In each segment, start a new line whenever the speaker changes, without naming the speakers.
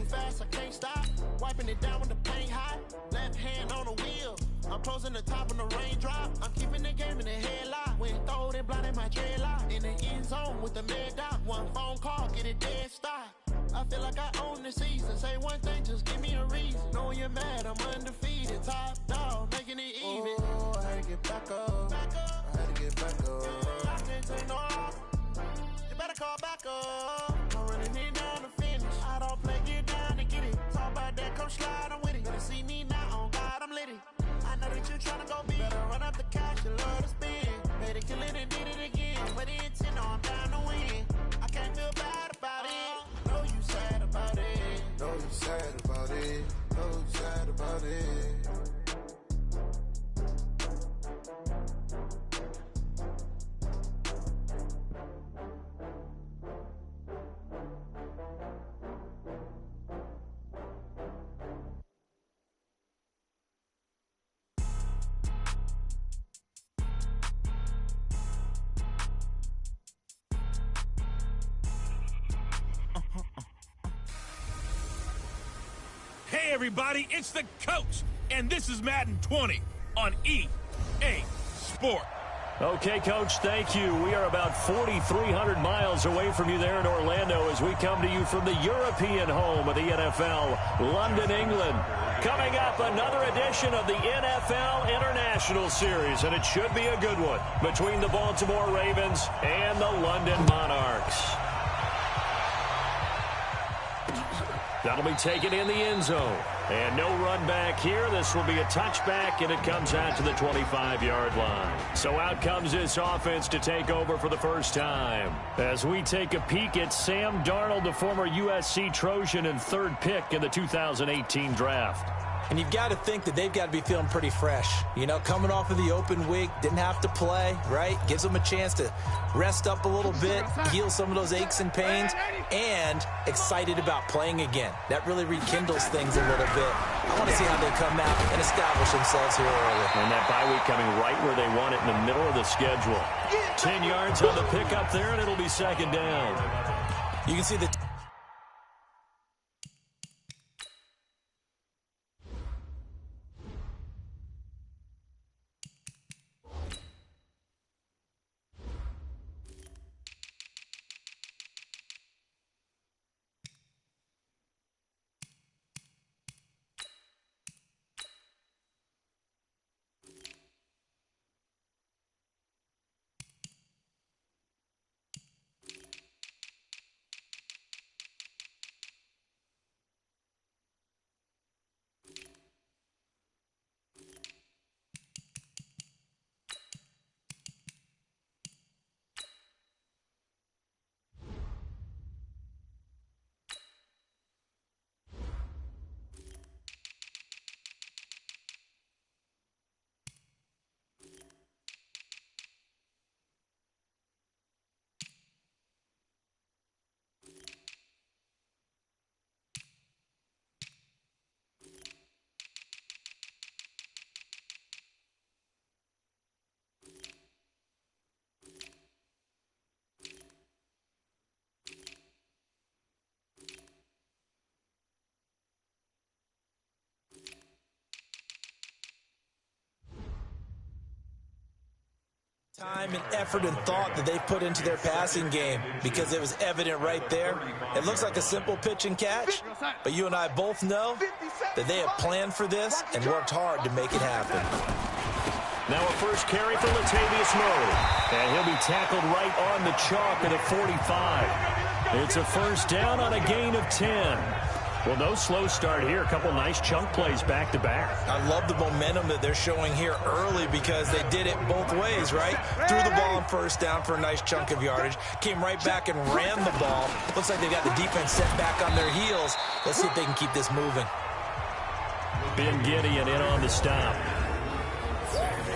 fast, I can't stop. Wiping it down when the paint hot. Left hand on the wheel. I'm closing the top when the raindrop. I'm keeping the game in the headlock. When throwed and blinded my dreadlock. In the end zone with the mad dot. One phone call, get it dead stop. I feel like I own the season. Say one thing, just give me a reason. Knowing you're mad, I'm undefeated. Top dog, making it even. Oh, I had to get back up. I had to get back up. I can't take no off. You better call back up. I'm running it down to finish. I don't play, get down to get it. Talk about that, come slide, I'm with it. Better see me now, on God, I'm lit it. I know that you tryna go big. Better run up the cash, you love to spend. Better kill it and did it again. But the intent, no, I'm down to win. I can't feel bad about it. Know you sad about it. Know you sad about it. Know you sad about it.
Hey everybody, it's the coach, and this is Madden 20 on EA Sport.
Okay, Coach, thank you. We are about 4,300 miles away from you there in Orlando as we come to you from the European home of the NFL, London, England. Coming up, another edition of the NFL International Series, and it should be a good one between the Baltimore Ravens and the London Monarchs. That'll be taken in the end zone. And no run back here. This will be a touchback, and it comes out to the 25-yard line. So out comes this offense to take over for the first time. As we take a peek at Sam Darnold, the former USC Trojan and third pick in the 2018 draft.
And you've got to think that they've got to be feeling pretty fresh. You know, coming off of the open week, didn't have to play, right? Gives them a chance to rest up a little bit, heal some of those aches and pains, and excited about playing again. That really rekindles things a little bit. I want to see how they come out and establish themselves here early.
And that bye week coming right where they want it in the middle of the schedule. 10 yards on the pickup there, and it'll be second down.
You can see the time and effort and thought that they put into their passing game, because it was evident right there. It looks like a simple pitch and catch, but you and I both know that they have planned for this and worked hard to make it happen.
Now a first carry for Latavius Murray, and he'll be tackled right on the chalk at a 45. It's a first down on a gain of 10. Well, no slow start here. A couple nice chunk plays back-to-back.
I love the momentum that they're showing here early, because they did it both ways, right? Threw the ball on first down for a nice chunk of yardage, came right back and ran the ball. Looks like they've got the defense set back on their heels. Let's see if they can keep this moving.
Ben Gideon in on the stop.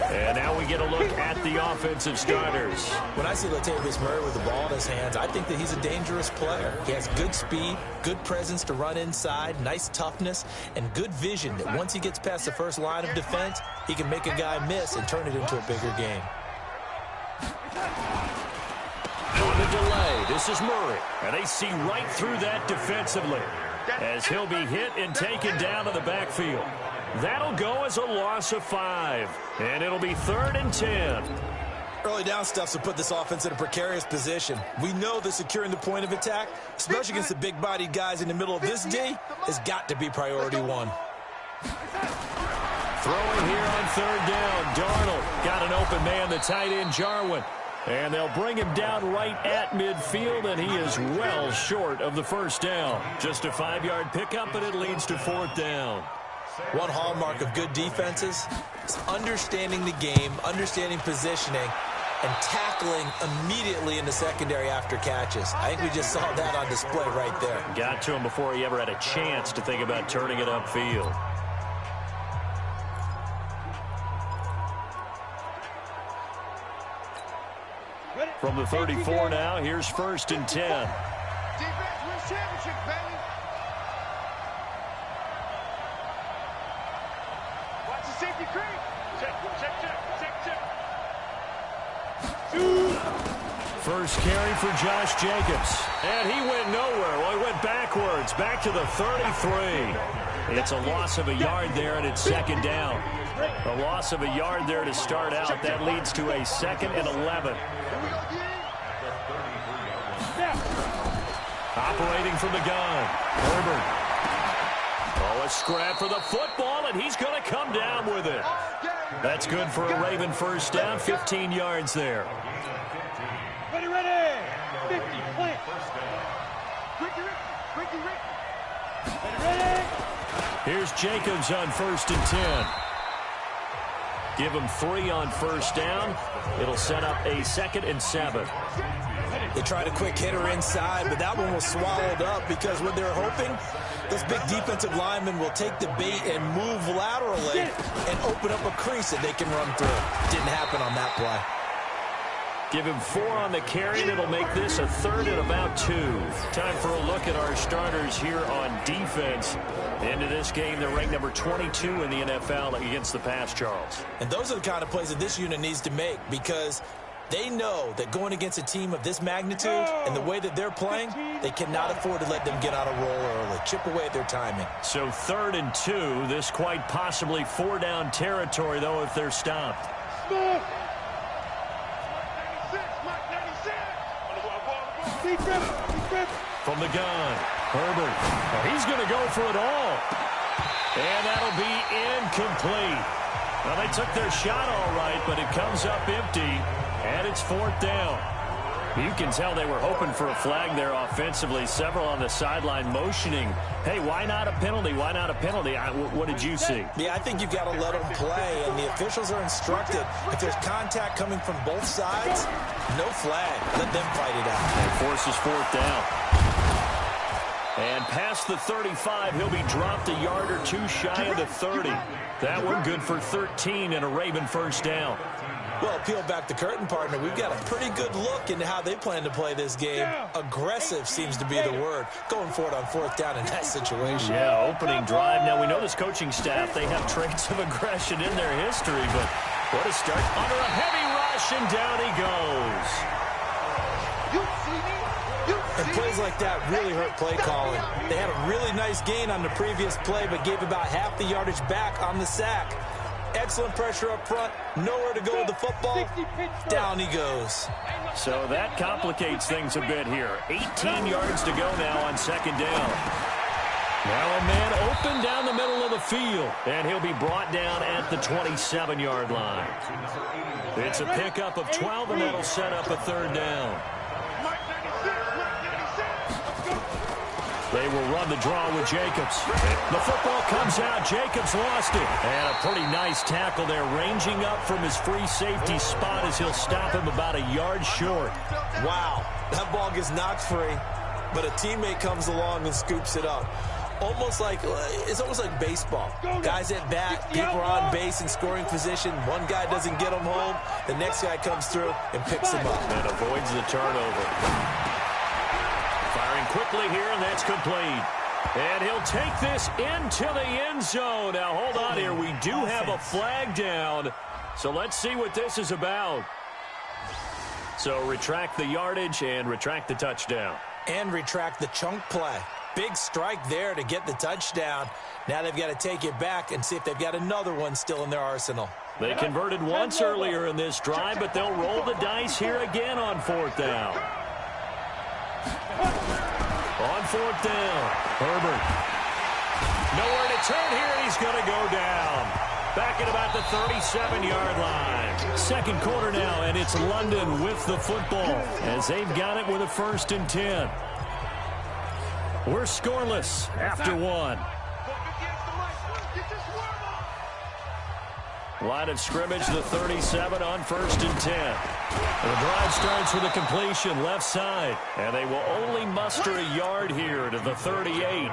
And now we get a look at the offensive starters.
When I see Latavius Murray with the ball in his hands, I think that he's a dangerous player. He has good speed, good presence to run inside, nice toughness, and good vision that once he gets past the first line of defense, he can make a guy miss and turn it into a bigger game.
On the delay, this is Murray, and they see right through that defensively. as he'll be hit and taken down to the backfield. That'll go as a loss of 5, and it'll be 3rd and 10.
Early down stuff to put this offense in a precarious position. We know that securing the point of attack, especially against the big-bodied guys in the middle of this D, has got to be priority 1.
Throwing here on 3rd down. Darnold got an open man, the tight end Jarwin. And they'll bring him down right at midfield, and he is well short of the first down. Just a 5-yard pickup, and it leads to 4th down.
One hallmark of good defenses is understanding the game, understanding positioning, and tackling immediately in the secondary after catches. I think we just saw that on display right there.
Got to him before he ever had a chance to think about turning it upfield. From the 34 now, here's 1st and 10.
Defense wins championship, baby. Watch the safety creep. Check.
First carry for Josh Jacobs. And he went nowhere. Well, he went backwards, back to the 33. It's a loss of a yard there, and it's 2nd down. A loss of a yard there to start out. That leads to a 2nd and 11. Operating from the gun, Herbert. Oh, a scrap for the football, and he's going to come down with it. That's good for a Raven first down, 15 yards there.
Ready. 50, plant. Ricky. Ready.
Here's Jacobs on 1st and 10. Give him 3 on first down. It'll set up a 2nd and 7.
They tried a quick hitter inside, but that one was swallowed up because what they're hoping, this big defensive lineman will take the bait and move laterally and open up a crease that they can run through. Didn't happen on that play.
Give him 4 on the carry, and it'll make this a 3rd and about 2. Time for a look at our starters here on defense. Into this game, they're ranked number 22 in the NFL against the pass, Charles.
And those are the kind of plays that this unit needs to make because they know that going against a team of this magnitude and the way that they're playing, they cannot afford to let them get on a roll early. Chip away at their timing.
So 3rd and 2. This quite possibly 4-down territory, though, if they're stopped. From the gun, Herbert. Oh, he's going to go for it all. And that'll be incomplete. Well, they took their shot all right, but it comes up empty, and it's 4th down. You can tell they were hoping for a flag there offensively. Several on the sideline motioning, hey, why not a penalty? Why not a penalty? What did you see?
Yeah, I think you've got to let them play, and the officials are instructed if there's contact coming from both sides, no flag. Let them fight it out.
And forces 4th down. And past the 35, he'll be dropped a yard or 2 shy of the 30. That one good for 13 and a Raven first down.
Well, peel back the curtain, partner. We've got a pretty good look into how they plan to play this game. Aggressive seems to be the word. Going for it on 4th down in that situation.
Yeah, opening drive. Now, we know this coaching staff, they have traits of aggression in their history, but what a start. Under a heavy rush, and down he goes.
And plays like that really hurt play calling. They had a really nice gain on the previous play, but gave about half the yardage back on the sack. Excellent pressure up front. Nowhere to go with the football. Down he goes.
So that complicates things a bit here. 18 yards to go now on 2nd down. Now a man open down the middle of the field, and he'll be brought down at the 27-yard line. It's a pickup of 12, and that'll set up a 3rd down. They will run the draw with Jacobs. The football comes out. Jacobs lost it. And a pretty nice tackle there, ranging up from his free safety spot as he'll stop him about a yard short.
Wow, that ball gets knocked free, but a teammate comes along and scoops it up. It's almost like baseball. Guys at bat, people are on base in scoring position. One guy doesn't get him home. The next guy comes through and picks him up.
And avoids the turnover. Firing quickly here, and that's complete. And he'll take this into the end zone. Now, hold on here. We do have a flag down. So let's see what this is about. So retract the yardage and retract the touchdown.
And retract the chunk play. Big strike there to get the touchdown. Now they've got to take it back and see if they've got another one still in their arsenal.
They converted once earlier in this drive, but they'll roll the dice here again on 4th down. On 4th down, Herbert. Nowhere to turn here, and he's going to go down. Back at about the 37-yard line. Second quarter now, and it's London with the football as they've got it with a 1st and 10. We're scoreless after 1. Line of scrimmage, the 37 on 1st and 10. The drive starts with a completion left side, and they will only muster a yard here to the 38.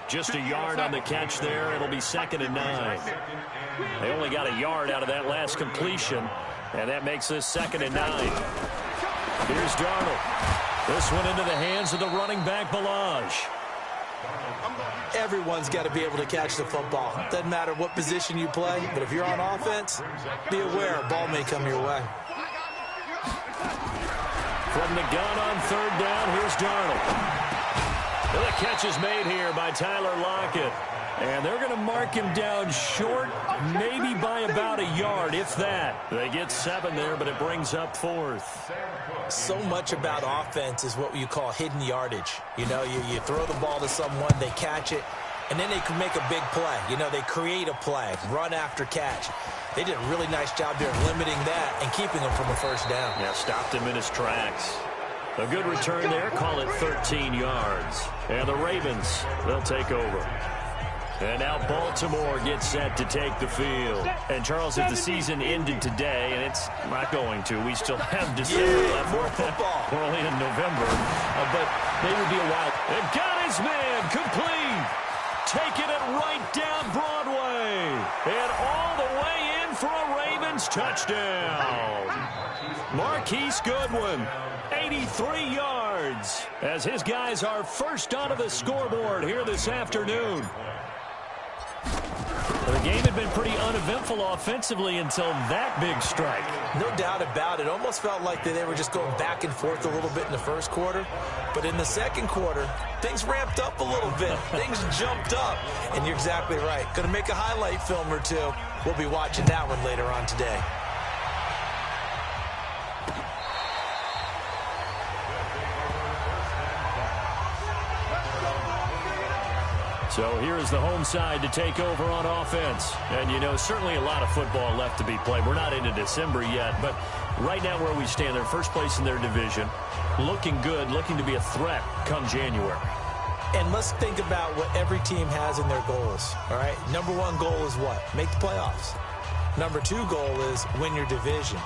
Just a yard on the catch there. It'll be 2nd and 9. They only got a yard out of that last completion, and that makes this 2nd and 9. Here's Darnold. This one into the hands of the running back, Balaj.
Everyone's got to be able to catch the football. Doesn't matter what position you play, but if you're on offense, be aware a ball may come your way.
From the gun on 3rd down, here's Darnold. Well, the catch is made here by Tyler Lockett. And they're going to mark him down short, maybe by about a yard, if that. They get 7 there, but it brings up 4th.
So much about offense is what you call hidden yardage. You know, you throw the ball to someone, they catch it, and then they can make a big play. You know, they create a play, run after catch. They did a really nice job there limiting that and keeping him from a 1st down.
Yeah, stopped him in his tracks. A good return there, call it 13 yards. And the Ravens, they'll take over. And now Baltimore gets set to take the field. And, Charles, if the season ended today, and it's not going to, we still have December left.
More football.
We're only in November. But they would be a while. And got his man complete. Taking it right down Broadway. And all the way in for a Ravens touchdown. Marquise Goodwin, 83 yards, as his guys are first onto the scoreboard here this afternoon. The game had been pretty uneventful offensively until that big strike.
No doubt about it. Almost felt like they were just going back and forth a little bit in the 1st quarter. But in the 2nd quarter, things ramped up a little bit. Things jumped up. And you're exactly right. Going to make a highlight film or two. We'll be watching that one later on today.
So here is the home side to take over on offense. And, you know, certainly a lot of football left to be played. We're not into December yet, but right now where we stand, they're first place in their division. Looking good, looking to be a threat come January.
And let's think about what every team has in their goals, all right? Number 1 goal is what? Make the playoffs. Number 2 goal is win your division.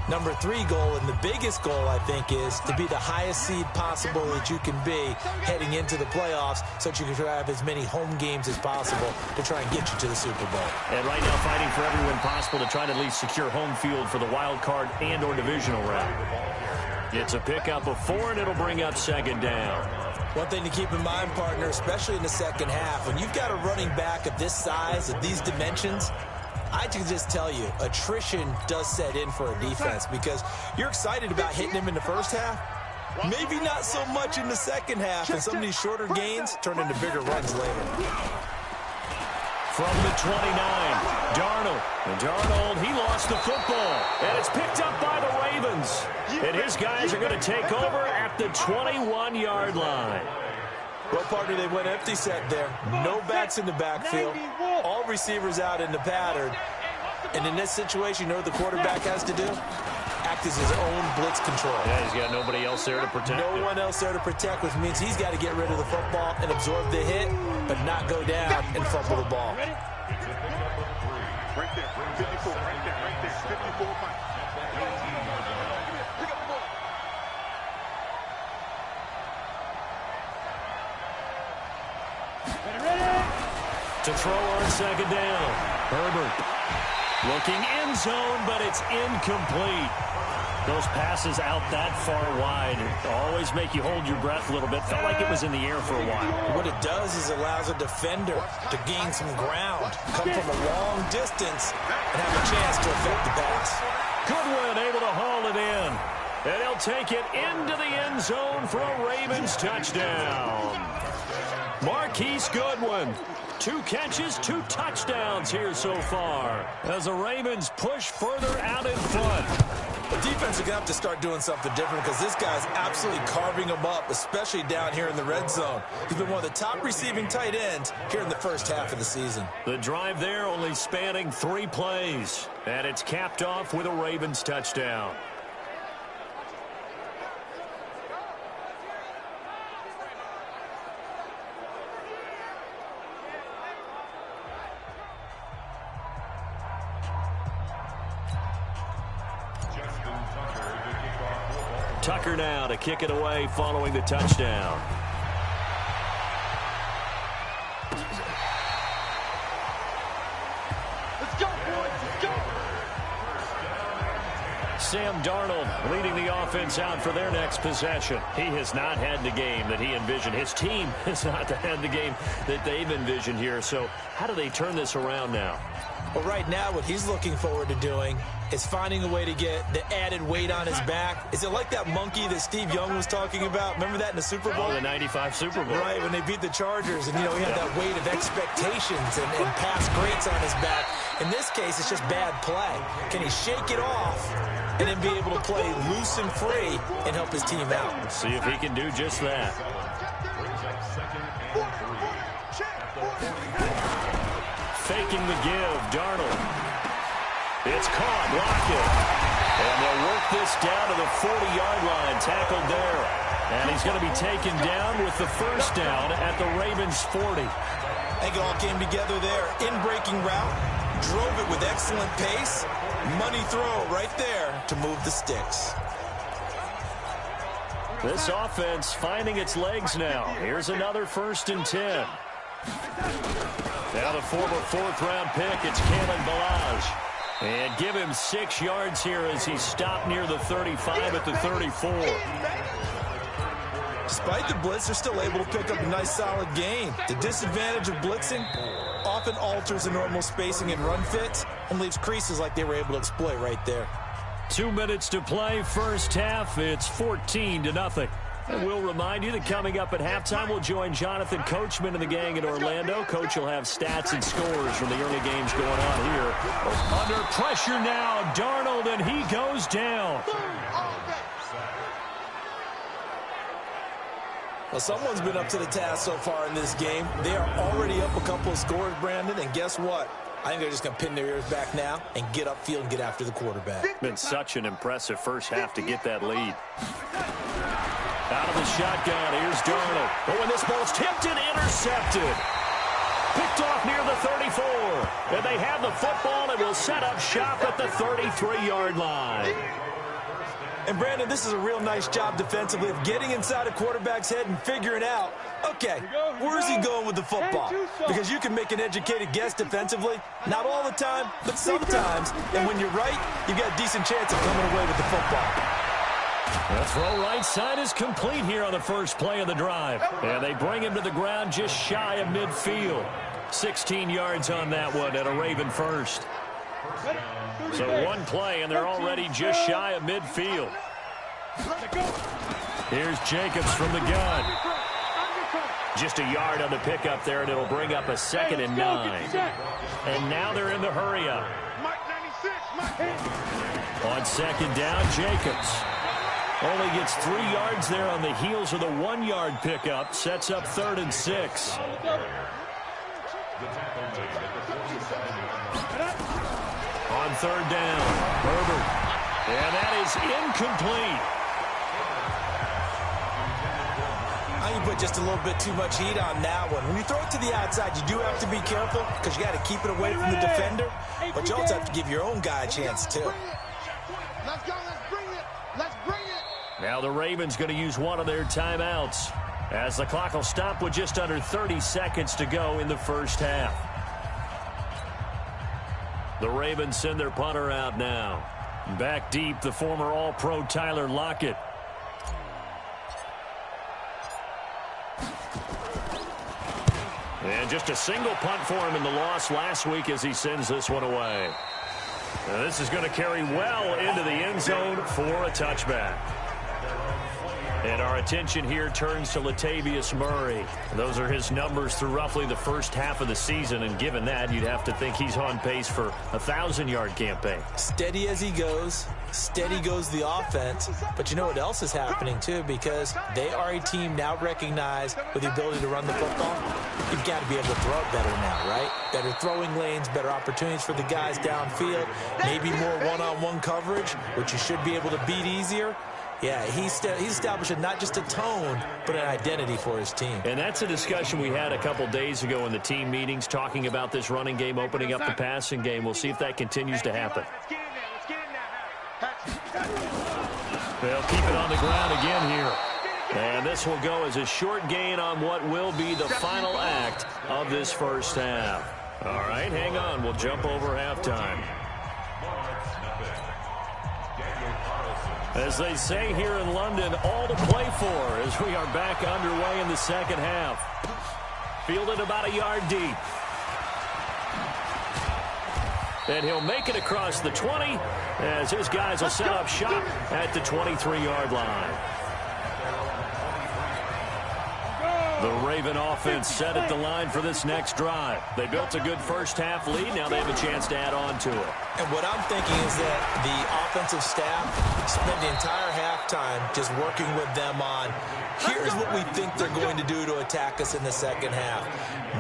Number 3 goal, and the biggest goal, I think, is to be the highest seed possible that you can be heading into the playoffs so that you can have as many home games as possible to try and get you to the Super Bowl.
And right now fighting for every win possible to try to at least secure home field for the wild card and or divisional round. It's a pickup of 4, and it'll bring up 2nd down.
One thing to keep in mind, partner, especially in the 2nd half, when you've got a running back of this size, of these dimensions, I can just tell you, attrition does set in for a defense because you're excited about hitting him in the 1st half. Maybe not so much in the 2nd half, and some of these shorter gains turn into bigger runs later.
From the 29, Darnold. And Darnold, he lost the football. And it's picked up by the Ravens. And his guys are going to take over at the 21-yard line.
Well, partner, they went empty set there. No backs in the backfield. All receivers out in the pattern. And in this situation, you know what the quarterback has to do? Act as his own blitz control.
Yeah, he's got nobody else there to protect him.
No one else there to protect, which means he's got to get rid of the football and absorb the hit, but not go down and fumble the ball.
Right there, 54, right there, 54 points. Pick up the ball.
To throw on 2nd down. Herbert looking end zone, but it's incomplete. Those passes out that far wide always make you hold your breath a little bit. Felt like it was in the air for a while.
What it does is allows a defender to gain some ground, come from a long distance, and have a chance to affect the pass.
Goodwin able to haul it in. And he'll take it into the end zone for a Ravens touchdown. Marquise Goodwin. 2 catches, 2 touchdowns here so far as the Ravens push further out in front.
The defense is going to have to start doing something different because this guy's absolutely carving them up, especially down here in the red zone. He's been one of the top receiving tight ends here in the first half of the season.
The drive there only spanning 3 plays, and it's capped off with a Ravens touchdown. Tucker now to kick it away following the touchdown.
Let's go, boys. Let's go.
Sam Darnold leading the offense out for their next possession. He has not had the game that he envisioned. His team has not had the game that they've envisioned here. So how do they turn this around now?
Well, right now, what he's looking forward to doing is finding a way to get the added weight on his back. Is it like that monkey that Steve Young was talking about? Remember that in the Super Bowl?
The 95 Super Bowl.
Right, when they beat the Chargers, and, you know, he had that weight of expectations and past greats on his back. In this case, it's just bad play. Can he shake it off and then be able to play loose and free and help his team out?
Let's see if he can do just that. Faking the give, Darnold. It's caught, Lockett. And they'll work this down to the 40-yard line, tackled there. And he's going to be taken down with the first down at the Ravens' 40.
I think it all came together there. In-breaking route, drove it with excellent pace. Money throw right there to move the sticks.
This offense finding its legs now. Here's another 1st and 10. Now the former 4th-round pick, it's Kalen Ballage. And give him 6 yards here as he stopped near the 35 at the 34.
Despite the blitz, they're still able to pick up a nice solid gain. The disadvantage of blitzing often alters the normal spacing and run fits and leaves creases like they were able to exploit right there.
2 minutes to play, first half. It's 14-0. And we'll remind you that coming up at halftime, we'll join Jonathan Coachman and the gang in Orlando. Coach will have stats and scores from the early games going on here. Under pressure now, Darnold, and he goes down.
Well, someone's been up to the task so far in this game. They are already up a couple of scores, Brandon, and guess what? I think they're just going to pin their ears back now and get upfield and get after the quarterback.
Been such an impressive first half to get that lead. Out of the shotgun, here's Darnold. But when this ball's tipped and intercepted. Picked off near the 34. And they have the football and will set up shop at the 33-yard line.
And, Brandon, this is a real nice job defensively of getting inside a quarterback's head and figuring out, okay, where's he going with the football? Because you can make an educated guess defensively. Not all the time, but sometimes. And when you're right, you've got a decent chance of coming away with the football.
The throw right side is complete here on the first play of the drive. And they bring him to the ground just shy of midfield. 16 yards on that one at a Raven first. So one play, and they're already just shy of midfield. Here's Jacobs from the gun. Just a yard on the pickup there, and it'll bring up a 2nd and 9. And now they're in the hurry-up. On 2nd down, Jacobs. Only gets 3 yards there on the heels of the 1-yard pickup. Sets up 3rd and 6. On 3rd down, Herbert. And that is incomplete.
I think you put just a little bit too much heat on that one. When you throw it to the outside, you do have to be careful because you got to keep it away from the defender. But you also have to give your own guy a chance, too.
Let's go. Let's bring it. Let's bring it.
Now the Ravens going to use one of their timeouts as the clock will stop with just under 30 seconds to go in the first half. The Ravens send their punter out now. Back deep, the former All-Pro Tyler Lockett. And just a single punt for him in the loss last week as he sends this one away. Now this is going to carry well into the end zone for a touchback. And our attention here turns to Latavius Murray. Those are his numbers through roughly the first half of the season, and given that, you'd have to think he's on pace for a 1,000-yard campaign.
Steady as he goes. Steady goes the offense. But you know what else is happening, too, because they are a team now recognized with the ability to run the football. You've got to be able to throw it better now, right? Better throwing lanes, better opportunities for the guys downfield, maybe more one-on-one coverage, which you should be able to beat easier. Yeah, he's establishing not just a tone, but an identity for his team.
And that's a discussion we had a couple days ago in the team meetings, talking about this running game, opening up the passing game. We'll see if that continues to happen. They'll keep it on the ground again here. And this will go as a short gain on what will be the final act of this first half. All right, hang on. We'll jump over halftime. As they say here in London, all to play for as we are back underway in the second half. Fielded about a yard deep. And he'll make it across the 20 as his guys will set up shop at the 23-yard line. The Raven offense set at the line for this next drive. They built a good first half lead. Now they have a chance to add on to it.
And what I'm thinking is that the offensive staff spent the entire halftime just working with them on, here's what we think they're going to do to attack us in the second half.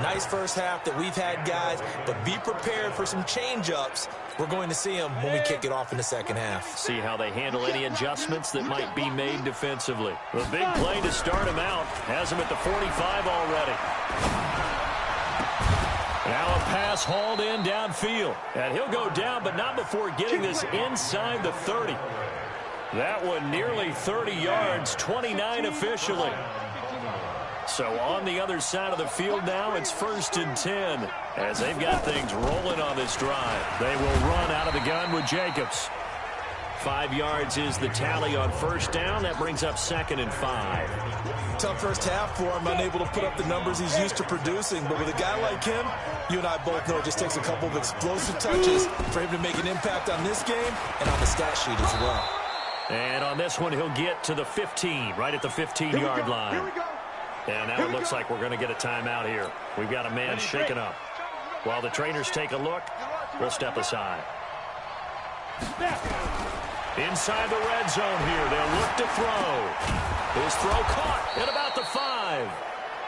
Nice first half that we've had, guys, but be prepared for some change-ups. We're going to see them when we kick it off in the second half.
See how they handle any adjustments that might be made defensively. The big play to start him out has him at the 45 already. Now a pass hauled in downfield. And he'll go down, but not before getting this inside the 30. That one nearly 30 yards, 29 officially. So on the other side of the field now, it's 1st and 10 as they've got things rolling on this drive. They will run out of the gun with Jacobs. 5 yards is the tally on first down. That brings up 2nd and 5.
Tough first half for him, unable to put up the numbers he's used to producing. But with a guy like him, you and I both know it just takes a couple of explosive touches for him to make an impact on this game and on the stat sheet as well.
And on this one, he'll get to the 15, right at the 15-yard line. And now it looks like we're going to get a timeout here. We've got a man shaken up. While the trainers take a look, we'll step aside. Inside the red zone here, they'll look to throw. His throw caught at about the 5.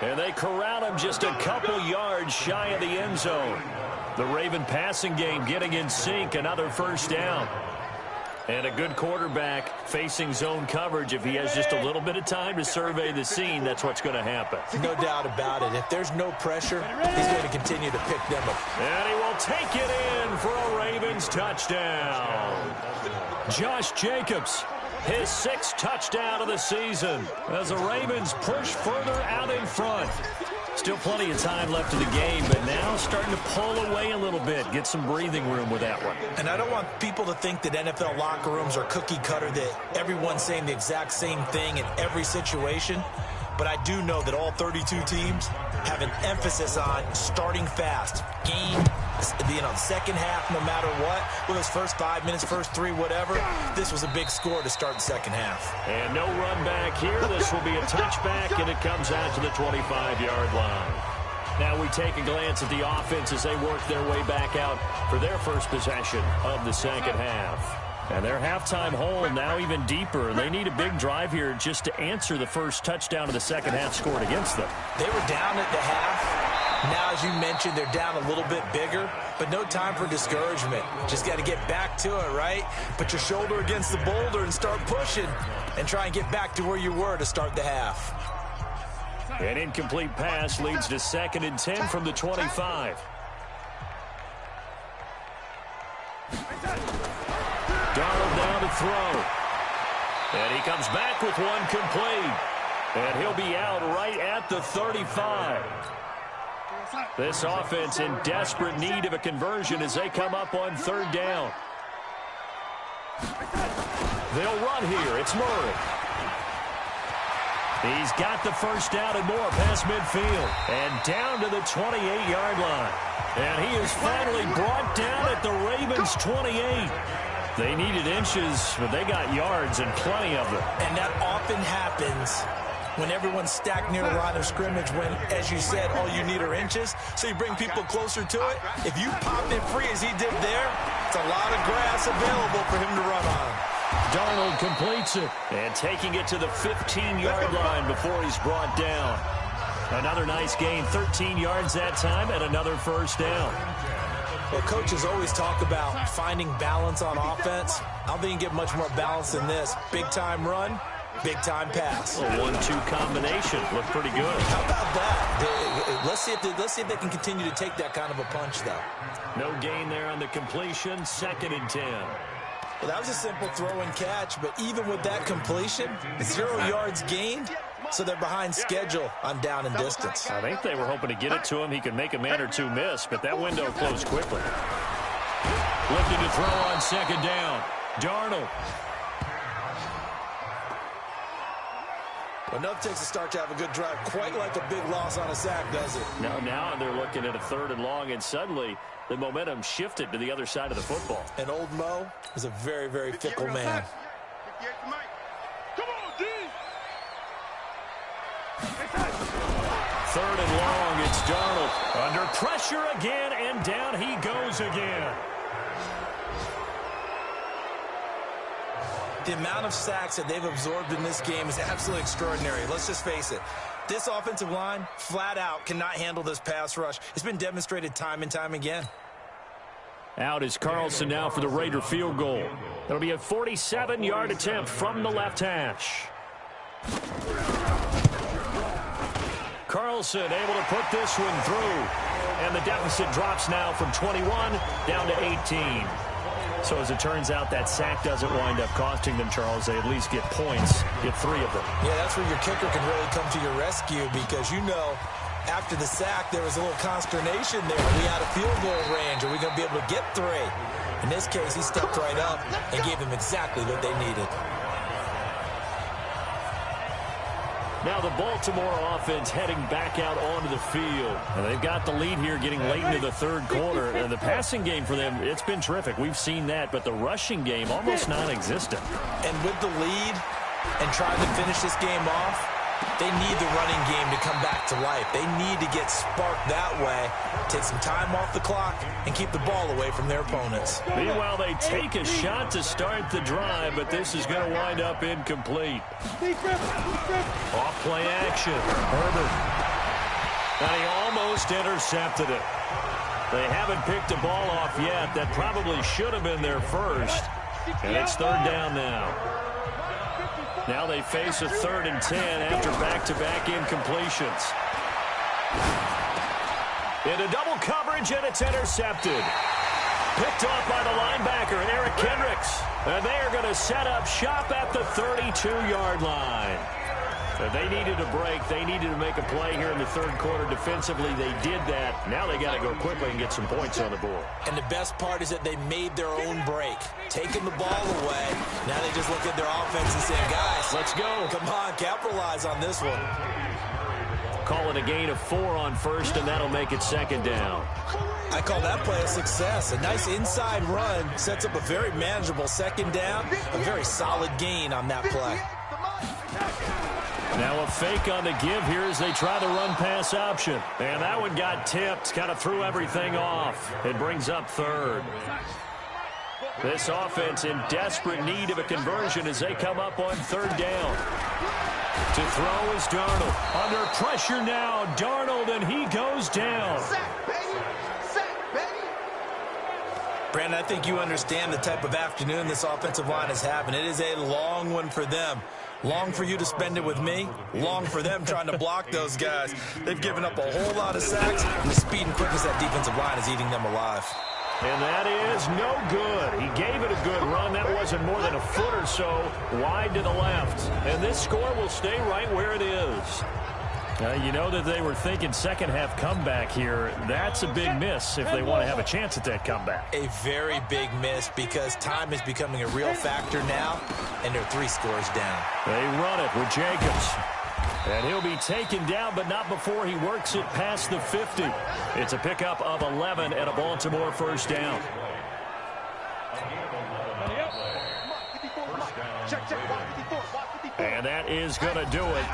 And they corral him just a couple yards shy of the end zone. The Raven passing game getting in sync, another first down. And a good quarterback facing zone coverage. If he has just a little bit of time to survey the scene, that's what's going to happen.
No doubt about it. If there's no pressure, he's going to continue to pick them up.
And he will take it in for a Ravens touchdown. Josh Jacobs, his 6th touchdown of the season as the Ravens push further out in front. Still plenty of time left in the game, but now starting to pull away a little bit, get some breathing room with that one.
And I don't want people to think that NFL locker rooms are cookie cutter, that everyone's saying the exact same thing in every situation. But I do know that all 32 teams have an emphasis on starting fast. Game, second half, no matter what. With those first 5 minutes, first 3, whatever. This was a big score to start the second half.
And no run back here. This will be a touchback, and it comes out to the 25-yard line. Now we take a glance at the offense as they work their way back out for their first possession of the second half. And their halftime hole now even deeper. They need a big drive here just to answer the first touchdown of the second half scored against them.
They were down at the half. Now, as you mentioned, they're down a little bit bigger, but no time for discouragement. Just got to get back to it, right? Put your shoulder against the boulder and start pushing and try and get back to where you were to start the half.
An incomplete pass leads to 2nd and 10 from the 25. Darnold down to throw. And he comes back with one complete. And he'll be out right at the 35. This offense in desperate need of a conversion as they come up on 3rd down. They'll run here. It's Murray. He's got the first down and more past midfield. And down to the 28-yard line. And he is finally brought down at the Ravens' 28. They needed inches, but they got yards and plenty of them.
And that often happens when everyone's stacked near the line of scrimmage when, as you said, all you need are inches. So you bring people closer to it. If you pop it free as he did there, it's a lot of grass available for him to run on.
Darnold completes it. And taking it to the 15-yard line before he's brought down. Another nice gain, 13 yards that time, and another first down.
Well, coaches always talk about finding balance on offense. I don't think you can get much more balance than this. Big-time run, big-time pass.
A 1-2 combination. Looked pretty good.
How about that? Let's see if they can continue to take that kind of a punch, though.
No gain there on the completion. 2nd and 10.
Well, that was a simple throw and catch, but even with that completion, 0 yards gained, so they're behind schedule on down and distance.
I think they were hoping to get it to him. He could make a man or two miss, but that window closed quickly. Looking to throw on 2nd down. Darnold.
Well, enough takes a start to have a good drive. Quite like a big loss on a sack, does it?
Now they're looking at a 3rd and long, and suddenly the momentum shifted to the other side of the football.
And old Mo is a very, very fickle man.
Come on, D!
3rd and long, it's Darnold. Under pressure again, and down he goes again.
The amount of sacks that they've absorbed in this game is absolutely extraordinary. Let's just face it. This offensive line, flat out, cannot handle this pass rush. It's been demonstrated time and time again.
Out is Carlson now for the Raider field goal. That'll be a 47-yard attempt from the left hash. Carlson able to put this one through. And the deficit drops now from 21 down to 18. So as it turns out, that sack doesn't wind up costing them, Charles. They at least get points, get 3 of them.
Yeah, that's where your kicker can really come to your rescue because, you know, after the sack, there was a little consternation there. Are we out of field goal range? Are we going to be able to get 3? In this case, he stepped right up and gave them exactly what they needed.
Now the Baltimore offense heading back out onto the field. And they've got the lead here getting late into the 3rd quarter. And the passing game for them, it's been terrific. We've seen that. But the rushing game, almost non-existent.
And with the lead and trying to finish this game off, they need the running game to come back to life. They need to get sparked that way, take some time off the clock, and keep the ball away from their opponents.
Meanwhile, they take a shot to start the drive, but this is going to wind up incomplete. Off-play action. Herbert. And he almost intercepted it. They haven't picked the ball off yet. That probably should have been their first. And it's 3rd down now. Now they face a 3rd and 10 after back-to-back incompletions. Into double coverage, and it's intercepted. Picked off by the linebacker, Eric Kendricks. And they are going to set up shop at the 32-yard line. If they needed a break, they needed to make a play here in the 3rd quarter. Defensively, they did that. Now they got to go quickly and get some points on the board.
And the best part is that they made their own break, taking the ball away. Now they just look at their offense and say, guys,
let's go.
Come on, capitalize on this one.
Call it a gain of 4 on 1st, and that'll make it 2nd down.
I call that play a success. A nice inside run sets up a very manageable 2nd down, a very solid gain on that play.
Now a fake on the give here as they try the run-pass option. And that one got tipped, kind of threw everything off. It brings up 3rd. This offense in desperate need of a conversion as they come up on 3rd down. To throw is Darnold. Under pressure now, Darnold, and he goes down.
Sack, baby! Sack, baby!
Brandon, I think you understand the type of afternoon this offensive line is having. It is a long one for them. Long for you to spend it with me. Long for them trying to block those guys. They've given up a whole lot of sacks, and the speed and quickness of that defensive line is eating them alive.
And that is no good. He gave it a good run. That wasn't more than a foot or so wide to the left. And this score will stay right where it is. You know that they were thinking second half comeback here. That's a big miss if they want to have a chance at that comeback.
A very big miss because time is becoming a real factor now, and they're 3 scores down.
They run it with Jacobs. And he'll be taken down, but not before he works it past the 50. It's a pickup of 11 and a Baltimore first down. And that is going to do it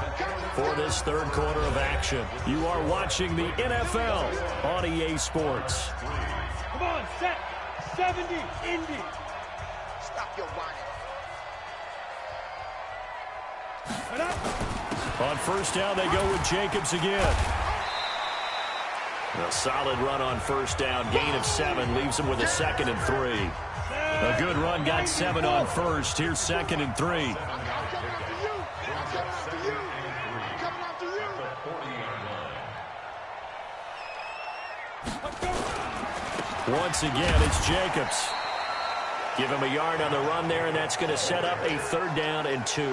for this third quarter of action. You are watching the NFL on EA Sports.
Come on, set. 70, Indy.
Stop your whining.
On first down, they go with Jacobs again. A solid run on first down. Gain of 7 leaves him with a 2nd and 3. A good run got 7 on first. Here's 2nd and 3. Once again, it's Jacobs. Give him a yard on the run there, and that's going to set up a 3rd down and 2.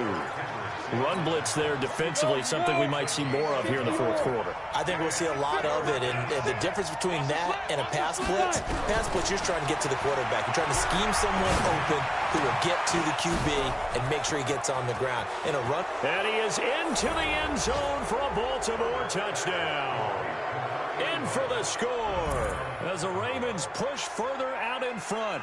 Run blitz there defensively, something we might see more of here in the fourth quarter.
I think we'll see a lot of it, and the difference between that and a pass blitz, you're just trying to get to the quarterback. You're trying to scheme someone open who will get to the QB and make sure he gets on the ground. In a run.
And he is into the end zone for a Baltimore touchdown. In for the score as the Ravens push further out in front.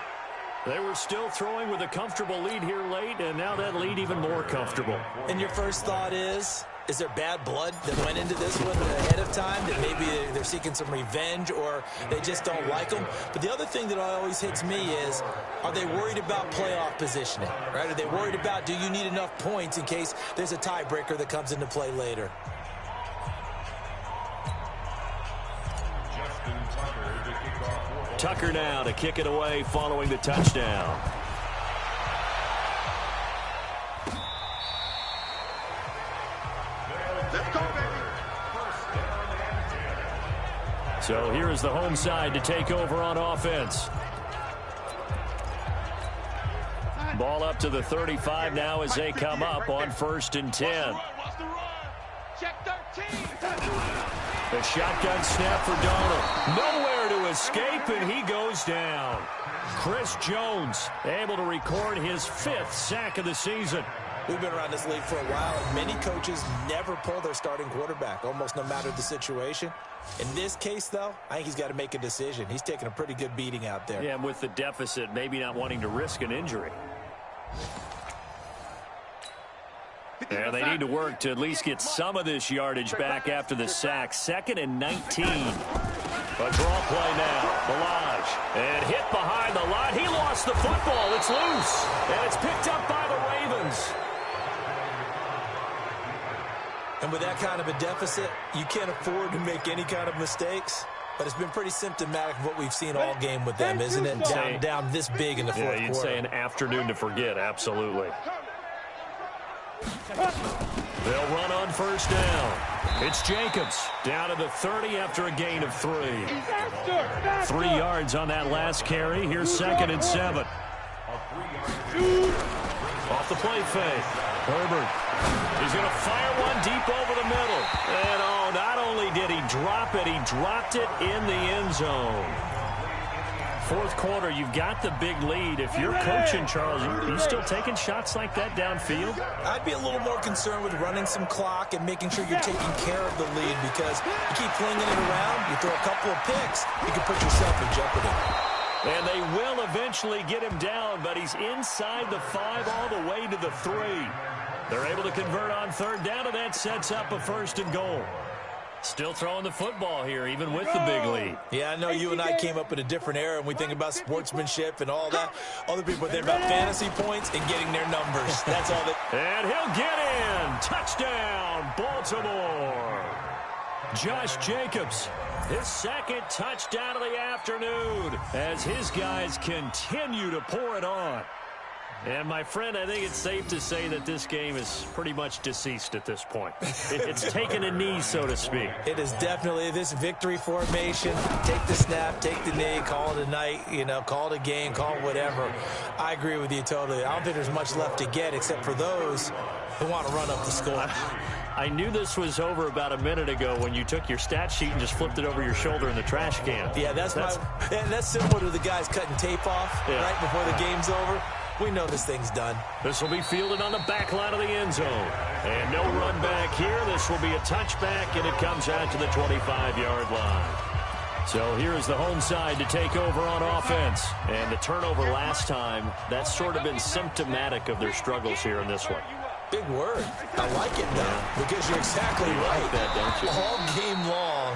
They were still throwing with a comfortable lead here late, and now that lead even more comfortable.
And your first thought is there bad blood that went into this one ahead of time, that maybe they're seeking some revenge or they just don't like them? But the other thing that always hits me is, are they worried about playoff positioning, right? Are they worried about, do you need enough points in case there's a tiebreaker that comes into play later?
Tucker now to kick it away following the touchdown.
Let's go, baby.
So here is the home side to take over on offense. Ball up to the 35 now as they come up on 1st and 10.
Check 13.
The shotgun snap for Donald. Nowhere to escape, and he goes down. Chris Jones able to record his 5th sack of the season.
We've been around this league for a while, and many coaches never pull their starting quarterback, almost no matter the situation. In this case, though, I think he's got to make a decision. He's taking a pretty good beating out there.
Yeah, and with the deficit, maybe not wanting to risk an injury. And they need to work to at least get some of this yardage back after the sack. 2nd and 19. A draw play now. Balaj. And hit behind the line. He lost the football. It's loose. And it's picked up by the Ravens.
And with that kind of a deficit, you can't afford to make any kind of mistakes. But it's been pretty symptomatic of what we've seen all game with them, isn't it? Down this big in the fourth quarter.
Yeah, you'd say an afternoon to forget. Absolutely. They'll run on first down. It's Jacobs down to the 30 after a gain of 3. 3 yards on that last carry. Here's 2nd and 7. Off the play fake. Herbert. He's going to fire one deep over the middle. And oh, not only did he drop it, he dropped it in the end zone. Fourth quarter, you've got the big lead. If you're coaching, Charles, are you still taking shots like that downfield?
I'd be a little more concerned with running some clock and making sure you're taking care of the lead, because you keep flinging it around, you throw a couple of picks, you can put yourself in jeopardy.
And they will eventually get him down, but he's inside the 5 all the way to the 3. They're able to convert on 3rd down, and that sets up a 1st and goal. Still throwing the football here, even with the big lead.
Yeah, I know you and I came up in a different era, and we think about sportsmanship and all that. Other people think about fantasy points and getting their numbers. That's all that.
And he'll get in. Touchdown, Baltimore. Josh Jacobs, his 2nd touchdown of the afternoon as his guys continue to pour it on. And, my friend, I think it's safe to say that this game is pretty much deceased at this point. It's taken a knee, so to speak.
It is definitely this victory formation. Take the snap, take the knee, call it a night, call it a game, call it whatever. I agree with you totally. I don't think there's much left to get except for those who want to run up the score.
I knew this was over about a minute ago when you took your stat sheet and just flipped it over your shoulder in the trash can.
Yeah, that's similar to the guys cutting tape off right before the game's over. We know this thing's done.
This will be fielded on the back line of the end zone. And no run back here. This will be a touchback, and it comes out to the 25-yard line. So here's the home side to take over on offense. And the turnover last time, that's sort of been symptomatic of their struggles here in this one.
Big word. I like it, though, because you're exactly right.
Like that, don't you?
All game long,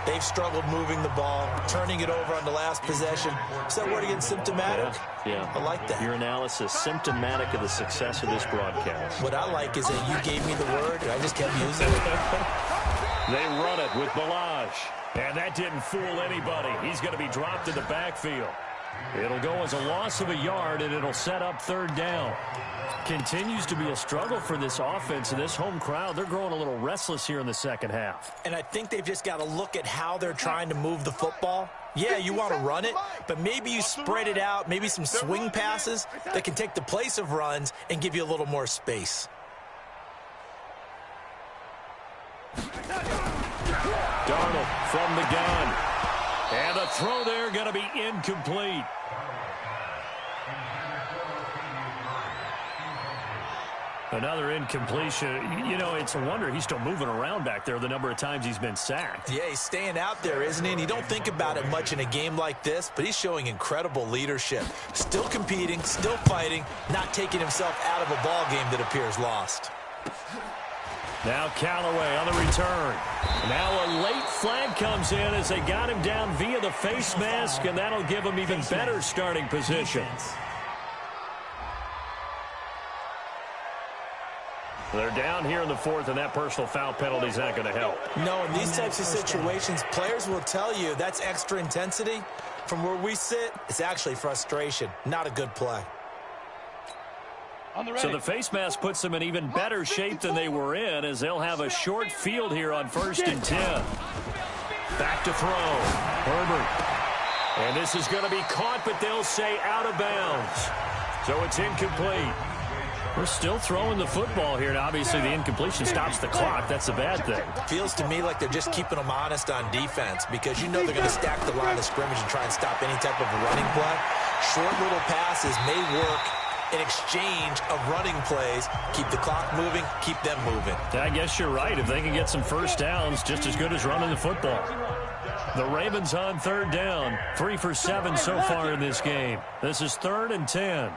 they've struggled moving the ball, turning it over on the last possession. Is that word again, symptomatic?
Yeah.
I like that.
Your analysis, symptomatic of the success of this broadcast.
What I like is that you gave me the word, and I just kept using it.
They run it with Balaj. And that didn't fool anybody. He's going to be dropped in the backfield. It'll go as a loss of a yard, and it'll set up third down. Continues to be a struggle for this offense and this home crowd. They're growing a little restless here in the second half.
And I think they've just got to look at how they're trying to move the football. Yeah, you want to run it, but maybe you spread it out, maybe some swing passes that can take the place of runs and give you a little more space.
Darnold from the gun. And the throw there going to be incomplete. Another incompletion. You know, it's a wonder he's still moving around back there the number of times he's been sacked.
Yeah, he's staying out there, isn't he? And you don't think about it much in a game like this, but he's showing incredible leadership. Still competing, still fighting, not taking himself out of a ball game that appears lost.
Now Callaway on the return. Now a late flag comes in as they got him down via the face mask, and that'll give him even better starting position. They're down here in the fourth, and that personal foul penalty is not going to help.
No, in these types of situations, players will tell you that's extra intensity. From where we sit, it's actually frustration. Not a good play.
So the face mask puts them in even better shape than they were in, as they'll have a short field here on 1st and 10. Back to throw. Herbert. And this is going to be caught, but they'll say out of bounds. So it's incomplete. We're still throwing the football here, and obviously the incompletion stops the clock. That's a bad thing.
Feels to me like they're just keeping them honest on defense, because you know they're going to stack the line of scrimmage and try and stop any type of a running play. Short little passes may work in exchange of running plays. Keep the clock moving, keep them moving.
I guess you're right. If they can get some first downs, just as good as running the football. The Ravens on third down. 3 for 7 so far in this game. This is 3rd and 10.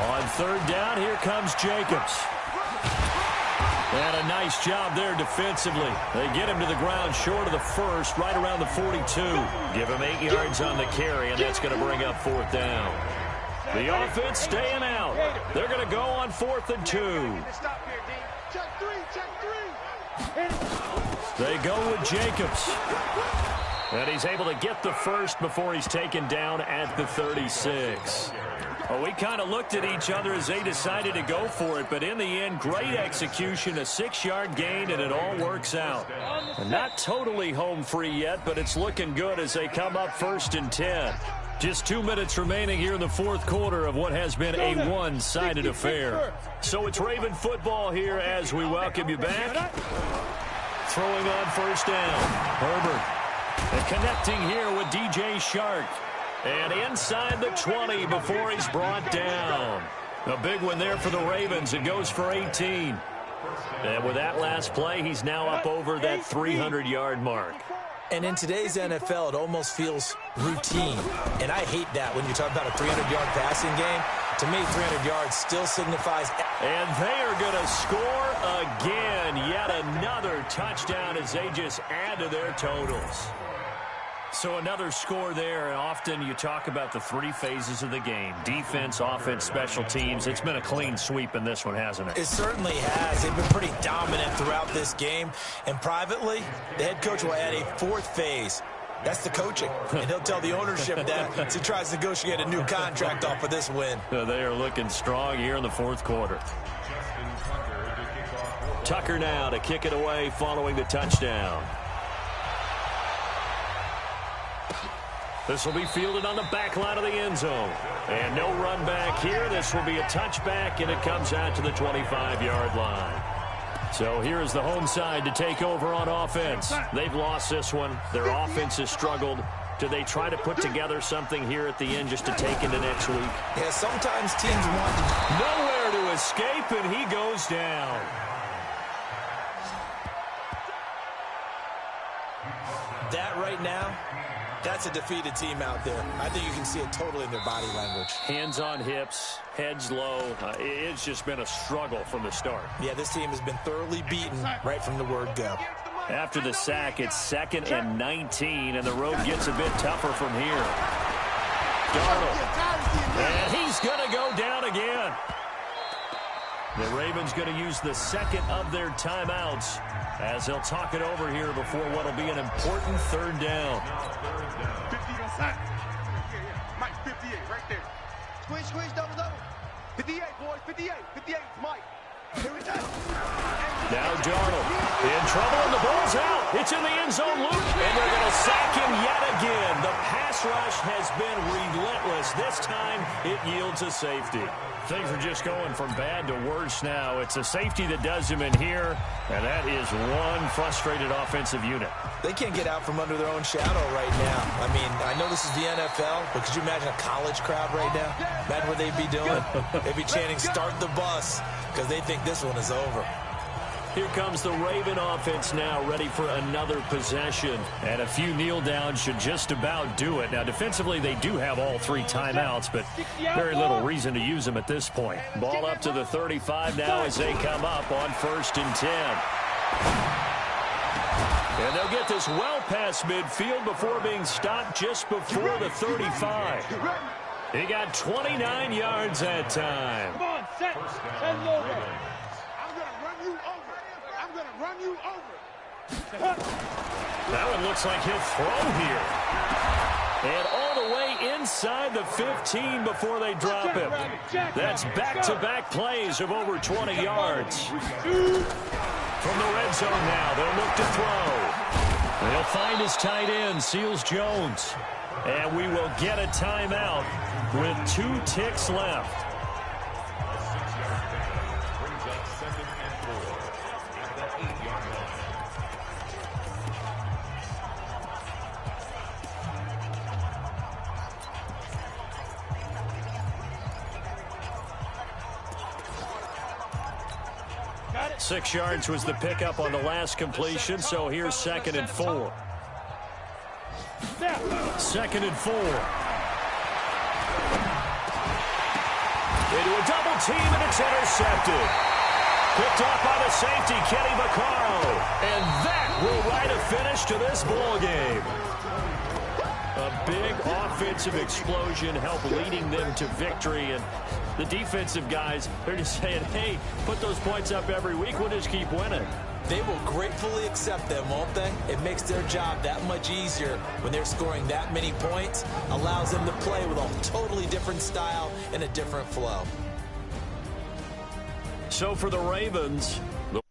On third down, here comes Jacobs. And a nice job there defensively. They get him to the ground short of the first, right around the 42. Give him 8 yards on the carry, and that's going to bring up 4th down. The offense staying out. They're going to go on 4th and 2. They go with Jacobs. And he's able to get the first before he's taken down at the 36. Well, we kind of looked at each other as they decided to go for it, but in the end, great execution, a 6-yard gain, and it all works out. And not totally home free yet, but it's looking good as they come up 1st and 10. Just 2 minutes remaining here in the fourth quarter of what has been a one-sided affair. So it's Raven football here as we welcome you back. Throwing on 1st down. Herbert. And connecting here with DJ Shark. And inside the 20 before he's brought down. A big one there for the Ravens. It goes for 18. And with that last play, he's now up over that 300-yard mark.
And in today's NFL, it almost feels routine. And I hate that when you talk about a 300-yard passing game. To me, 300 yards still signifies.
And they are going to score again. Yet another touchdown as they just add to their totals. So another score there, and often you talk about the 3 phases of the game. Defense, offense, special teams. It's been a clean sweep in this one, hasn't it?
It certainly has. They've been pretty dominant throughout this game. And privately, the head coach will add a 4th phase. That's the coaching. And he'll tell the ownership that as he tries to negotiate a new contract off of this win.
They are looking strong here in the fourth quarter. Tucker now to kick it away following the touchdown. This will be fielded on the back line of the end zone. And no run back here. This will be a touchback, and it comes out to the 25-yard line. So here is the home side to take over on offense. They've lost this one. Their offense has struggled. Do they try to put together something here at the end just to take into next week?
Yeah, sometimes teams want to.
Nowhere to escape, and he goes down.
That right now, that's a defeated team out there. I think you can see it totally in their body language.
Hands on hips, heads low. It's just been a struggle from the start.
Yeah, this team has been thoroughly beaten right from the word go.
After the sack, it's 2nd and 19, and the road gets a bit tougher from here. Darnold, and he's going to go down again. The Ravens going to use the second of their timeouts as they'll talk it over here before what will be an important 3rd down.
50 inside. Mike, 58 right there. Squeeze, double. 58, boys, 58. 58, Mike. Here we go.
Now Darnold in trouble, and the ball's out. It's in the end zone loop, and they're going to sack him yet again. The pass rush has been relentless. This time, it yields a safety. Things are just going from bad to worse now. It's a safety that does him in here, and that is one frustrated offensive unit.
They can't get out from under their own shadow right now. I mean, I know this is the NFL, but could you imagine a college crowd right now? Imagine what they'd be doing. They'd be chanting, "Start the bus," because they think this one is over.
Here comes the Raven offense now, ready for another possession. And a few kneel downs should just about do it. Now, defensively, they do have all 3 timeouts, but very little reason to use them at this point. Ball up to the 35 now as they come up on 1st and 10. And they'll get this well past midfield before being stopped just before the 35. He got 29 yards that time.
Come on, set. And over.
I'm going to run you over.
That one looks like he'll throw here. And all the way inside the 15 before they drop him. That's back-to-back plays of over 20 yards. From the red zone now, they'll look to throw. They'll find his tight end, Seals Jones. And we will get a timeout with 2 ticks left.
Got it.
6 yards was the pickup on the last completion, so here's 2nd and 4. 2nd and 4. Into a double team, and it's intercepted. Picked off by the safety, Kenny Vaccaro. And that will write a finish to this ball game. A big offensive explosion helped leading them to victory. And the defensive guys, they're just saying, hey, put those points up every week. We'll just keep winning.
They will gratefully accept them, won't they? It makes their job that much easier when they're scoring that many points. Allows them to play with a totally different style and a different flow.
So for the Ravens, the